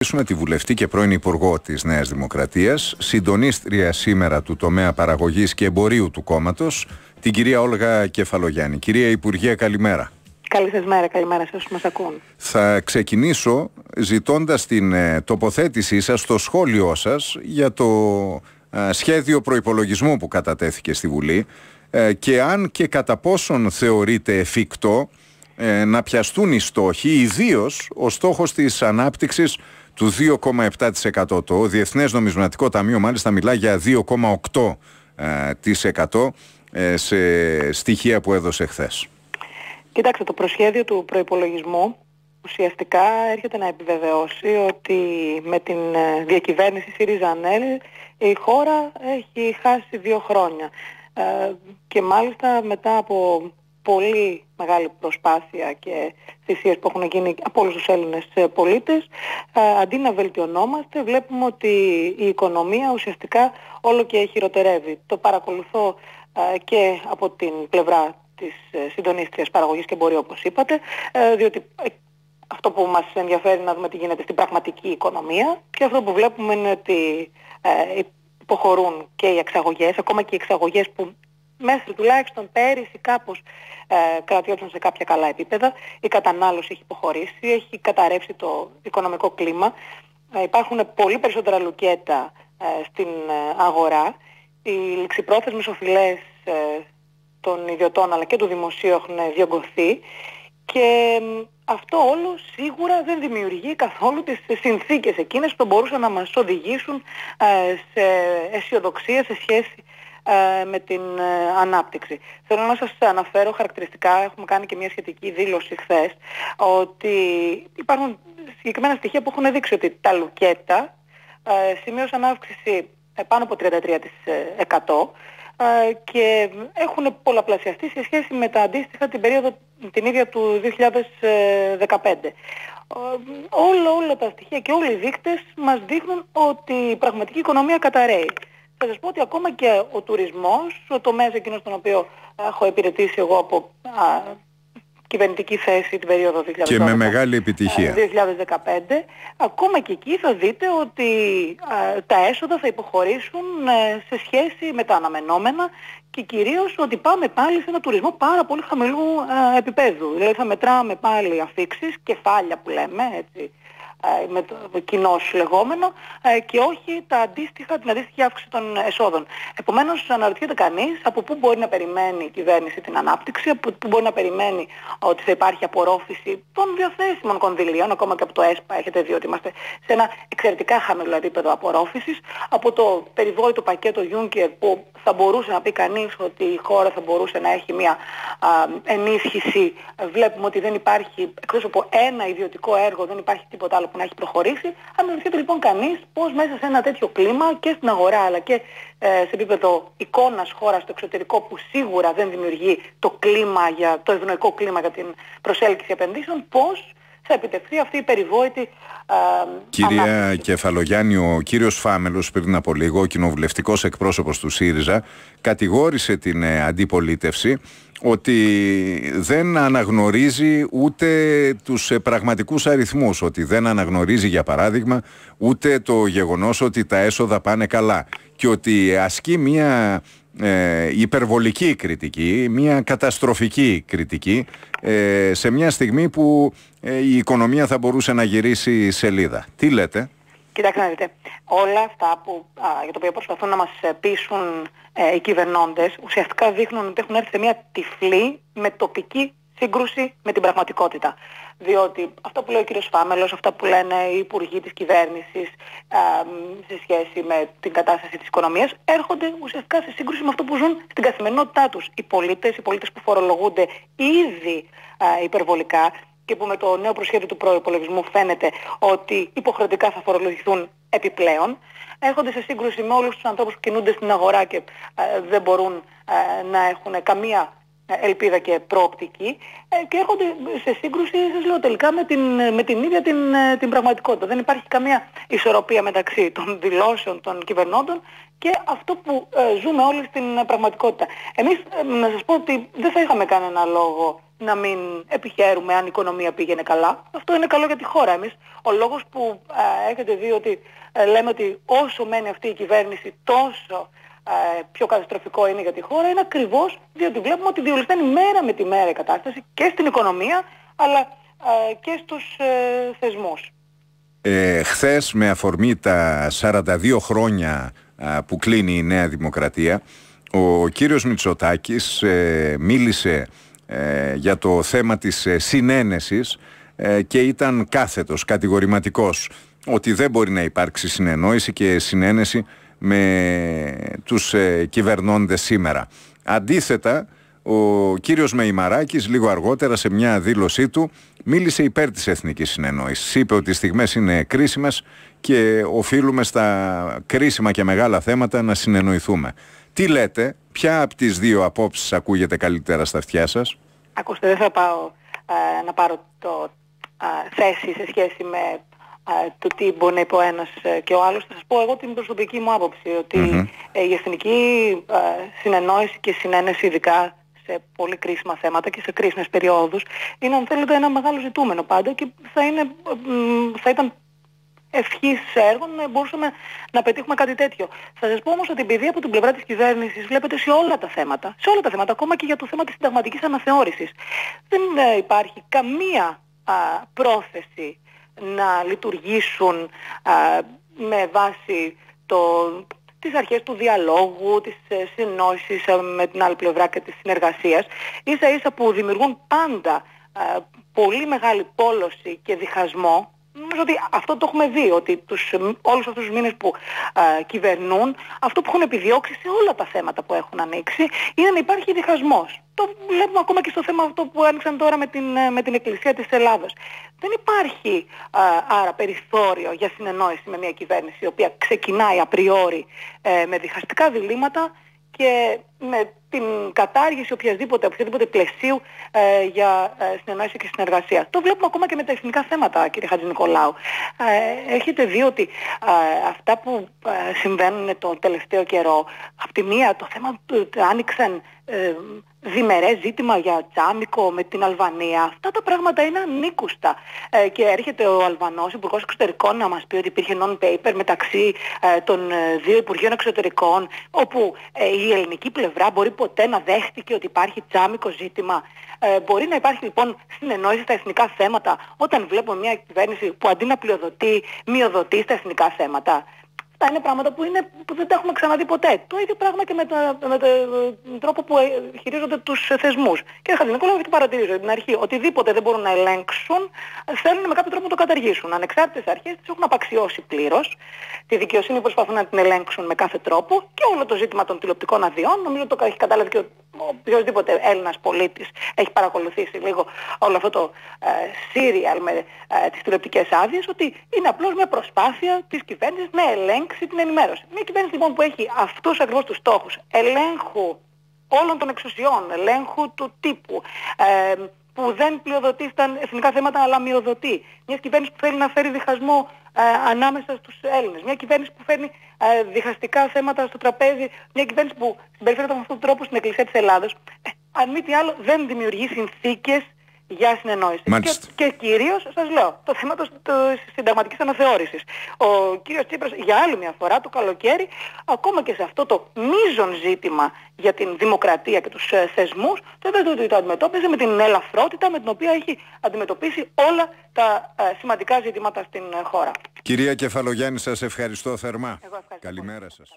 Τη βουλευτή και πρώην Υπουργό της Νέας Δημοκρατίας, συντονίστρια σήμερα του τομέα παραγωγής και εμπορίου του κόμματος, την κυρία Όλγα Κεφαλογιάννη. Κυρία Υπουργέ, καλημέρα. Καλή σας μέρα, καλημέρα σε όσους μας ακούν. Θα ξεκινήσω ζητώντας την τοποθέτησή σας, στο σχόλιο σας για το σχέδιο προϋπολογισμού που κατατέθηκε στη Βουλή και αν και κατά πόσον θεωρείται εφικτό να πιαστούν οι στόχοι, ιδίως ο στόχος της ανάπτυξης του 2,7%. Το Διεθνές Νομισματικό Ταμείο μάλιστα μιλά για 2,8% σε στοιχεία που έδωσε χθες. Κοιτάξτε, το προσχέδιο του προϋπολογισμού ουσιαστικά έρχεται να επιβεβαιώσει ότι με την διακυβέρνηση ΣΥΡΙΖΑ-ΑΝΕΛ η χώρα έχει χάσει 2 χρόνια. Και μάλιστα μετά από πολύ μεγάλη προσπάθεια και θυσίες που έχουν γίνει από όλους τους Έλληνες πολίτες, αντί να βελτιωνόμαστε, βλέπουμε ότι η οικονομία ουσιαστικά όλο και χειροτερεύει. Το παρακολουθώ και από την πλευρά της συντονίστριας παραγωγής και εμπορίου, όπως είπατε, διότι αυτό που μας ενδιαφέρει να δούμε τι γίνεται στην πραγματική οικονομία, και αυτό που βλέπουμε είναι ότι υποχωρούν και οι εξαγωγές, ακόμα και οι εξαγωγές που μέχρι τουλάχιστον πέρυσι κάπως κρατιόντουσαν σε κάποια καλά επίπεδα. Η κατανάλωση έχει υποχωρήσει, έχει καταρρεύσει το οικονομικό κλίμα, υπάρχουν πολύ περισσότερα λουκέτα στην αγορά, οι ληξιπρόθεσμες οφειλές των ιδιωτών αλλά και του δημοσίου έχουν διωγγωθεί, και αυτό όλο σίγουρα δεν δημιουργεί καθόλου τις συνθήκες εκείνες που μπορούσαν να μας οδηγήσουν σε αισιοδοξία σε σχέση με την ανάπτυξη. Θέλω να σας αναφέρω χαρακτηριστικά, έχουμε κάνει και μια σχετική δήλωση χθες, ότι υπάρχουν συγκεκριμένα στοιχεία που έχουν δείξει ότι τα λουκέτα σημείωσαν αύξηση πάνω από 33% και έχουν πολλαπλασιαστεί σε σχέση με τα αντίστοιχα την περίοδο την ίδια του 2015. Όλα τα στοιχεία και όλοι οι δείκτες μας δείχνουν ότι η πραγματική οικονομία καταρρέει. Θα σας πω ότι ακόμα και ο τουρισμός, ο τομέας εκείνος στον οποίο έχω υπηρετήσει εγώ από κυβερνητική θέση την περίοδο 2012 και με μεγάλη επιτυχία 2015, ακόμα και εκεί θα δείτε ότι τα έσοδα θα υποχωρήσουν σε σχέση με τα αναμενόμενα, και κυρίως ότι πάμε πάλι σε ένα τουρισμό πάρα πολύ χαμηλού επίπεδου. Δηλαδή θα μετράμε πάλι αφίξεις, κεφάλια που λέμε έτσι, με το κοινός λεγόμενο, και όχι την αντίστοιχη αύξηση των εσόδων. Επομένως αναρωτιέται κανείς από πού μπορεί να περιμένει η κυβέρνηση την ανάπτυξη, από πού μπορεί να περιμένει ότι θα υπάρχει απορρόφηση των διαθέσιμων κονδυλίων, ακόμα και από το ΕΣΠΑ έχετε δει ότι είμαστε σε ένα εξαιρετικά χαμηλό επίπεδο απορρόφησης, από το περιβόητο πακέτο Juncker που θα μπορούσε να πει κανείς ότι η χώρα θα μπορούσε να έχει μια ενίσχυση. Βλέπουμε ότι δεν υπάρχει, εκτός από ένα ιδιωτικό έργο, δεν υπάρχει τίποτα άλλο που να έχει προχωρήσει. Αναρωτιέται λοιπόν κανείς πώς μέσα σε ένα τέτοιο κλίμα και στην αγορά αλλά και σε επίπεδο εικόνας χώρας στο εξωτερικό, που σίγουρα δεν δημιουργεί το ευνοϊκό κλίμα για την προσέλκυση επενδύσεων, πώς θα επιτευχθεί αυτή η περιβόητη Κυρία ανάπτυξη. Κεφαλογιάννη, ο κύριος Φάμελος πριν από λίγο, ο κοινοβουλευτικός εκπρόσωπος του ΣΥΡΙΖΑ, κατηγόρησε την αντιπολίτευση ότι δεν αναγνωρίζει ούτε τους πραγματικούς αριθμούς, ότι δεν αναγνωρίζει για παράδειγμα ούτε το γεγονός ότι τα έσοδα πάνε καλά, και ότι ασκεί μια υπερβολική κριτική, μια καταστροφική κριτική σε μια στιγμή που η οικονομία θα μπορούσε να γυρίσει σελίδα. Τι λέτε? Κοιτάξτε να δείτε, όλα αυτά για τα οποία προσπαθούν να μας πείσουν οι κυβερνώντες ουσιαστικά δείχνουν ότι έχουν έρθει σε μια τυφλή μετοπική σύγκρουση με την πραγματικότητα. Διότι αυτά που λέει ο κύριος Φάμελος, αυτά που λένε οι υπουργοί της κυβέρνησης σε σχέση με την κατάσταση της οικονομίας, έρχονται ουσιαστικά σε σύγκρουση με αυτό που ζουν στην καθημερινότητά τους οι πολίτες που φορολογούνται ήδη υπερβολικά, και που με το νέο προσχέδιο του προϋπολογισμού φαίνεται ότι υποχρεωτικά θα φορολογηθούν επιπλέον. Έρχονται σε σύγκρουση με όλους τους ανθρώπους που κινούνται στην αγορά και δεν μπορούν να έχουν καμία ελπίδα και προοπτική, και έρχονται σε σύγκρουση, σας λέω, τελικά με την ίδια την πραγματικότητα. Δεν υπάρχει καμία ισορροπία μεταξύ των δηλώσεων των κυβερνώντων και αυτό που ζούμε όλοι στην πραγματικότητα. Εμείς, να σας πω ότι δεν θα είχαμε κανένα λόγο να μην επιχαίρουμε αν η οικονομία πήγαινε καλά. Αυτό είναι καλό για τη χώρα. Εμείς, ο λόγος που έχετε δει ότι λέμε ότι όσο μένει αυτή η κυβέρνηση τόσο πιο καταστροφικό είναι για τη χώρα, είναι ακριβώς διότι βλέπουμε ότι διολυσταίνει μέρα με τη μέρα η κατάσταση και στην οικονομία αλλά και στους θεσμούς. Χθες, με αφορμή τα 42 χρόνια που κλείνει η Νέα Δημοκρατία, ο κύριος Μητσοτάκης μίλησε για το θέμα της συνένεσης και ήταν κάθετος, κατηγορηματικός, ότι δεν μπορεί να υπάρξει συνεννόηση και συνένεση με τους κυβερνώντες σήμερα. Αντίθετα, ο κύριος Μεϊμαράκης λίγο αργότερα σε μια δήλωσή του μίλησε υπέρ της εθνικής συνεννόησης. Είπε ότι οι στιγμές είναι κρίσιμες και οφείλουμε στα κρίσιμα και μεγάλα θέματα να συνεννοηθούμε. Τι λέτε, ποια από τις δύο απόψεις ακούγεται καλύτερα στα αυτιά σας? Ακούστε, δεν θα πάω να πάρω θέση σε σχέση με το τι μπορεί να είπε ο ένας και ο άλλος. Θα σας πω εγώ την προσωπική μου άποψη, ότι η εθνική συνεννόηση και συνένεση, ειδικά σε πολύ κρίσιμα θέματα και σε κρίσιμες περιόδους, είναι, αν θέλετε, ένα μεγάλο ζητούμενο πάντα και θα ήταν ευχής έργων να μπορούσαμε να πετύχουμε κάτι τέτοιο. Θα σας πω όμως ότι επειδή από την πλευρά της κυβέρνησης βλέπετε σε όλα τα θέματα, ακόμα και για το θέμα της συνταγματικής αναθεώρησης, δεν υπάρχει καμία πρόθεση να λειτουργήσουν με βάση τις αρχές του διαλόγου, της συνεννόησης με την άλλη πλευρά και της συνεργασίας, ίσα ίσα που δημιουργούν πάντα πολύ μεγάλη πόλωση και διχασμό. Νομίζω ότι αυτό το έχουμε δει, ότι όλους αυτούς τους μήνες που κυβερνούν, αυτό που έχουν επιδιώξει σε όλα τα θέματα που έχουν ανοίξει είναι να υπάρχει διχασμός. Το βλέπουμε ακόμα και στο θέμα αυτό που άνοιξαν τώρα με την Εκκλησία της Ελλάδος. Δεν υπάρχει άρα περιθώριο για συνεννόηση με μια κυβέρνηση η οποία ξεκινάει απριόρι με διχαστικά διλήμματα και με την κατάργηση οποιοδήποτε πλαισίου για συνεννόηση και συνεργασία. Το βλέπουμε ακόμα και με τα εθνικά θέματα, κύριε Χατζηνικολάου. Έχετε δει ότι αυτά που συμβαίνουν το τελευταίο καιρό, από τη μία το θέμα άνοιξαν διμερές ζήτημα για Τσάμικο με την Αλβανία. Αυτά τα πράγματα είναι ανήκουστα. Και έρχεται ο Αλβανός Υπουργός Εξωτερικών να μας πει ότι υπήρχε non-paper μεταξύ των δύο Υπουργείων Εξωτερικών, όπου η ελληνική πλευρά μπορεί ποτέ να δέχτηκε ότι υπάρχει Τσάμικο ζήτημα. Μπορεί να υπάρχει λοιπόν συνεννόηση στα εθνικά θέματα όταν βλέπουμε μια κυβέρνηση που αντί να πλειοδοτεί, μειοδοτεί στα εθνικά θέματα. Αυτά είναι πράγματα που δεν τα έχουμε ξαναδεί ποτέ. Το ίδιο πράγμα και με τον τρόπο που χειρίζονται τους θεσμούς. Κύριε Χατζηνικολάου, γιατί παρατηρήσω την αρχή, οτιδήποτε δεν μπορούν να ελέγξουν, θέλουν με κάποιο τρόπο να το καταργήσουν. Ανεξάρτητες αρχές τις έχουν απαξιώσει πλήρως. Τη δικαιοσύνη προσπαθούν να την ελέγξουν με κάθε τρόπο και όλο το ζήτημα των τηλεοπτικών αδειών. Νομίζω το έχει κατάλαβει και οποιοδήποτε Έλληνας πολίτης έχει παρακολουθήσει λίγο όλο αυτό το σύριαλ με τις τηλεοπτικές άδειες, ότι είναι απλώς μια προσπάθεια της κυβέρνησης να ελέγξει την ενημέρωση. Μια κυβέρνηση λοιπόν που έχει αυτούς ακριβώς τους στόχους ελέγχου όλων των εξουσιών, ελέγχου του τύπου, που δεν πλειοδοτεί στα εθνικά θέματα αλλά μειοδοτεί. Μια κυβέρνηση που θέλει να φέρει διχασμό ανάμεσα στους Έλληνες. Μια κυβέρνηση που φέρνει διχαστικά θέματα στο τραπέζι. Μια κυβέρνηση που συμπεριφέρεται με αυτόν τον τρόπο στην Εκκλησία της Ελλάδος. Αν μη τι άλλο, δεν δημιουργεί συνθήκες για συνεννόηση. Και κυρίως, σας λέω, το θέμα της συνταγματικής αναθεώρησης. Ο κύριος Τσίπρας για άλλη μια φορά το καλοκαίρι, ακόμα και σε αυτό το μείζον ζήτημα για την δημοκρατία και τους θεσμούς, το αντιμετώπιζε με την ελαφρότητα με την οποία έχει αντιμετωπίσει όλα τα σημαντικά ζητήματα στην χώρα. Κυρία Κεφαλογιάννη, σας ευχαριστώ θερμά. Εγώ ευχαριστώ. Καλημέρα σας.